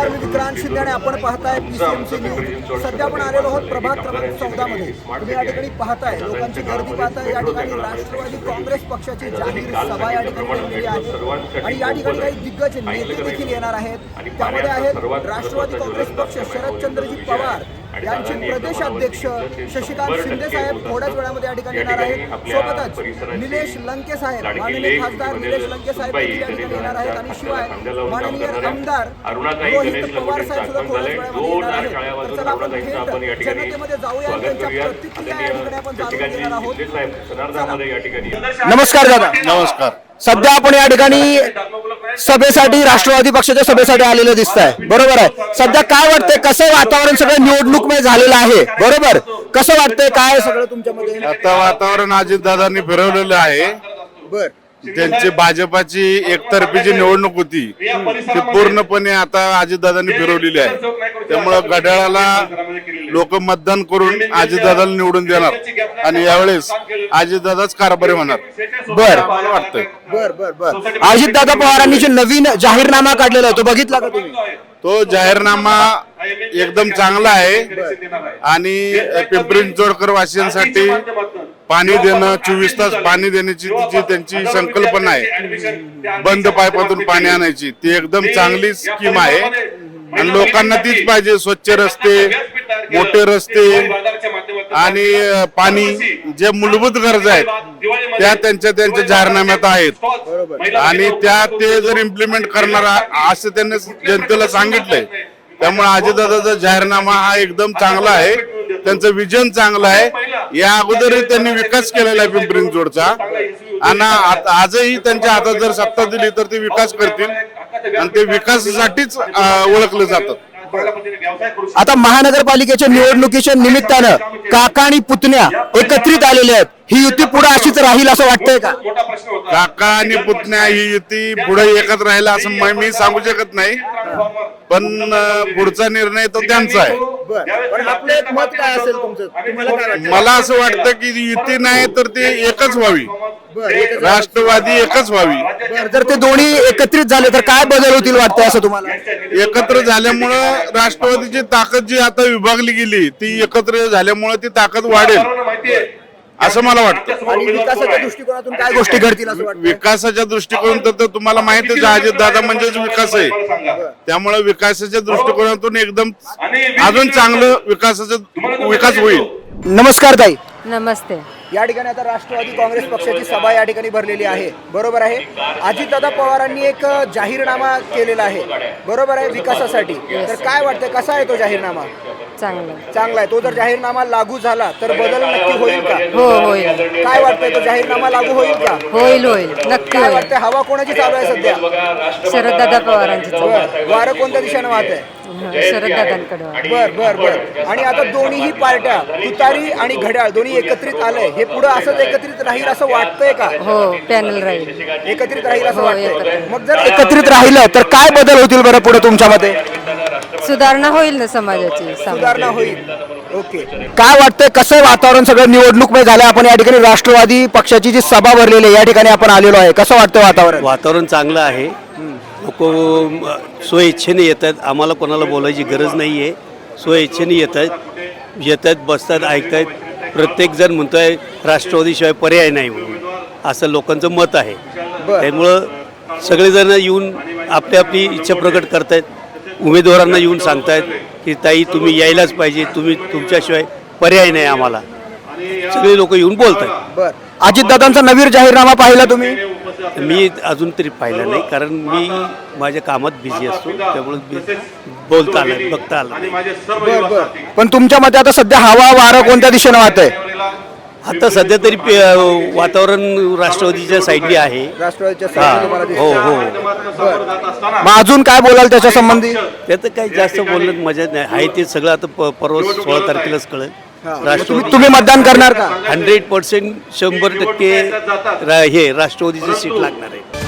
नमस्कार, मी विक्रांत शिंदे आणि आपण पाहताय PCMC न्यूज। सध्या आपण आलेलो आहोत प्रभाग क्रमांक 14 मध्ये। तुम्ही या ठिकाणी पाहताय, लोकांची गर्दी पाहताय। या ठिकाणी राष्ट्रवादी काँग्रेस पक्षाची जाहीर सभा या ठिकाणी भरलेली आहे आणि या ठिकाणी काही दिग्गज नेते देखील येणार आहेत। त्यामध्ये आहेत राष्ट्रवादी काँग्रेस पक्ष शरदचंद्रजी पवार यांचे प्रदेश अध्यक्ष शशिकांत शिंदे साहेब थोड्याच वेळामध्ये या ठिकाणी येणार आहेत। सोबतच निलेश लंके साहेब, माननीय खासदार निलेश लंके साहेब देखील या ठिकाणी येणार आहेत आणि शिवाय माननीय आमदार रोहित पवार साहेब सुद्धा थोड्याच वेळामध्ये येणार आहेत। तर चला आपण थेट जनतेमध्ये जाऊया, त्यांच्या प्रतिक्रिया या ठिकाणी आपण जाणून घेणार आहोत। नमस्कार दादा। नमस्कार। सध्या आपण या ठिकाणी सभेसाठी, राष्ट्रवादी पक्षाच्या सभेसाठी आलेलं दिसत आहे, बरोबर आहे? सध्या काय वाटतंय, कसं वातावरण सगळं निवडणूकमय झालेलं आहे, बरोबर? कसं वाटतंय, काय सगळं तुमच्यामध्ये? आता वातावरण अजितदादांनी फिरवलेलं आहे। बर, त्यांची भाजपाची एकतर्फी जी निवडणूक होती ती पूर्णपणे आता अजितदादांनी फिरवलेली आहे। त्यामुळे घड्याळाला लोक मतदान करून अजितदादाला निवडून देणार आणि यावेळेस अजितदादाच कारभारी होणार। बर वाटतंय। बर बर बर अजितदादा पवारांनी जे नवीन जाहीरनामा काढलेला आहे तो बघितला का तुम्ही? तो जाहीरनामा एकदम चांगला आहे आणि पिंपरी चिंचवड वासियांसाठी पाणी देणं, 24 तास पाणी देण्याची जी त्यांची संकल्पना आहे, बंद पाईपातून पाणी आणायची, ती एकदम चांगली स्कीम आहे आणि लोकांना तीच पाहिजे। स्वच्छ रस्ते, मोठे रस्ते आणि पाणी, जे मूलभूत गरजा आहेत त्या त्यांच्या जाहीरनाम्यात आहेत आणि त्या ते जर इम्प्लिमेंट करणार असं त्यांनी जनतेला सांगितलंय। त्यामुळे अजितदादाचा जाहीरनामा हा एकदम चांगला आहे, त्यांचं विजन चांगलं आहे। या अगोदरही त्यांनी विकास केलेला आहे पिंपरी चिंचवडचा आणि आजही त्यांच्या हातात जर सत्ता दिली तर ते विकास करतील आणि ते विकासासाठीच ओळखले जातात। आता महानगरपालिकेच्या निवडणुकीच्या निमित्तानं काका आणि पुतण्या एकत्रित आलेले आहेत, ही युती पुढे अशीच राहील असं वाटतंय का? काका आणि पुतण्या ही युती पुढे एकत्र राहिला असं मी सांगू शकत नाही, पण पुढचा निर्णय तो त्यांचा आहे। मत काय असेल तुमचं? तुम्हाला काय वाटतं? मला असं वाटतं की युती नाही तर ते एकच व्हावी, राष्ट्रवादी एकच व्हावी। जर ते दोन्ही एकत्रित झाले तर काय बदल होतील वाटतंय असं तुम्हाला? एकत्र झाल्यामुळं राष्ट्रवादीची ताकद जी आता विभागली गेली ती एकत्र झाल्यामुळे ती ताकद वाढेल असं मला वाटतं। आणि विकासाच्या दृष्टिकोनातून काय गोष्टी घडतील असं वाटतं? विकासाच्या दृष्टिकोनातून तर तुम्हाला माहितीच आहे, अजितदादा म्हणजेच विकास आहे। त्यामुळे विकासाच्या दृष्टिकोनातून एकदम अजून चांगलं विकास होईल। नमस्कार ताई। नमस्ते। या ठिकाणी आता राष्ट्रवादी काँग्रेस पक्षाची सभा या ठिकाणी भरलेली आहे, बरोबर आहे? अजितदादा पवारांनी एक जाहीरनामा केलेला आहे, बरोबर आहे, विकासासाठी। तर काय वाटतंय, कसा आहे तो जाहीरनामा? चांगला आहे। तो जर जाहीरनामा लागू झाला तर बदल नक्की होईल का? हो, होईल। काय वाटतंय, तो जाहीरनामा लागू होईल का? होईल नक्की काय होईल। वाटतंय, हवा कोणाची चालू आहे सध्या? शरददादा पवारांची वारं कोणत्या दिशेने वाहत आहे? शरददादांकडे। बर बर बर आणि आता दोन्हीही पार्ट्या, तुतारी आणि घड्याळ दोन्ही एकत्रित आलंय, हे पुढे असंच एकत्रित राहील असं वाटतंय का? हो, पॅनल राहील, एकत्रित राहील असं हो, वाटतंय। एकत्रित। मग जर एकत्रित राहिलं तर काय बदल होतील बरं पुढे तुमच्या मते? सुधारणा होईल ना समाजाची, सुधारणा होईल। ओके, काय वाटतंय, कसं वातावरण सगळं निवडणूकमय झालं? आपण या ठिकाणी राष्ट्रवादी पक्षाची जी सभा भरलेली आहे या ठिकाणी आपण आलेलो आहे, कसं वाटतं वातावरण? वातावरण चांगलं आहे। लोक स्वइच्छेने येत आहेत, आम्हाला कोणाला बोलायची गरज नाही आहे। स्वइच्छेने येत आहेत, बसतात, ऐकत आहेत। प्रत्येकजण म्हणतो आहे राष्ट्रवादीशिवाय पर्याय नाही म्हणून, असं लोकांचं मत आहे। त्यामुळं सगळेजण येऊन आपली आपली इच्छा प्रकट करत आहेत, उमेदवारांना येऊन सांगतायत की ताई तुम्ही यायलाच पाहिजे, तुमच्याशिवाय पर्याय नाही आम्हाला, सगळे लोक येऊन बोलत आहेत। बर, अजितदादांचा नवीन जाहीरनामा पाहिला तुम्ही? मी अजून तरी पाहिलं नाही, कारण मी माझ्या कामात बिझी असतो, त्यामुळे बोलता आलं, बघता आलं। पण तुमच्या मते आता सध्या हवा वारं कोणत्या दिशेने वाहत आहे? आता सध्या तरी वातावरण राष्ट्रवादीच्या साईडली आहे। राष्ट्रवादीच्या हो हो। मग अजून काय बोलाल त्याच्या संबंधी? त्यात काही जास्त बोलणं मजा नाही आहे, ते सगळं आता परवा 16 तारखेलाच कळेल। तुम्ही मतदान करणार का? 100% 100% हे राष्ट्रवादीची सीट लागणार आहे।